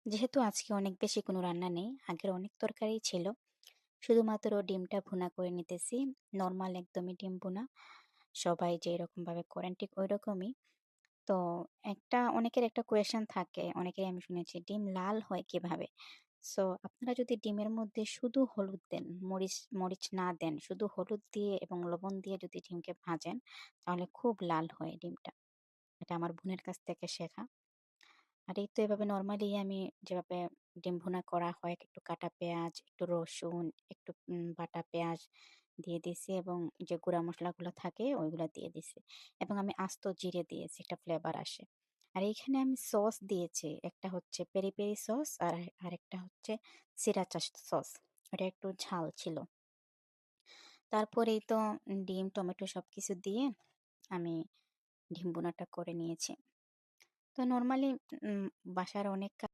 যেহেতু আজকে অনেক বেশি কোনো রান্না নেই, আগের অনেক তরকারিই ছিল। শুধুমাত্র ডিমটা ভুনা করে নিতেছি। নরমাল একদমই ডিম ভুনা। সবাই যেরকমভাবে করেন ঠিক ঐরকমই। তো অনেকের একটা কোয়েশ্চেন থাকে, অনেকেরই আমি শুনেছি ডিম লাল হয় কিভাবে? সো আপনারা যদি ডিমের মধ্যে শুধু হলুদ দেন, মরিচ মরিচ না দেন, শুধু হলুদ দিয়ে এবং লবণ দিয়ে যদি ডিমকে ভাজেন, তাহলে খুব লাল হয় ডিমটা। এটা আমার বোনের কাছ থেকে শেখা। আর এই তো এভাবে নরমালি আমি যেভাবে ডিম ভুনা করা হয়, একটু কাটা পেঁয়াজ, একটু রসুন, একটু বাটা পেঁয়াজ দিয়ে দিছি এবং যে গুঁড়া মসলাগুলো থাকে ওইগুলা দিয়ে দিছি। এবং আমি আস্ত জিরে দিয়েছি, একটা ফ্লেভার আসে। আর এইখানে আমি সস দিয়েছি। একটা হচ্ছে পেরি, পেরি সস আর আরেকটা হচ্ছে সিরাচা সস। ওটা একটু ঝাল ছিল। তারপরেই তো ডিম, টমেটো সবকিছু দিয়ে আমি ডিম ভুনাটা করে নিয়েছি। তো নরমালি উম বাসার অনেক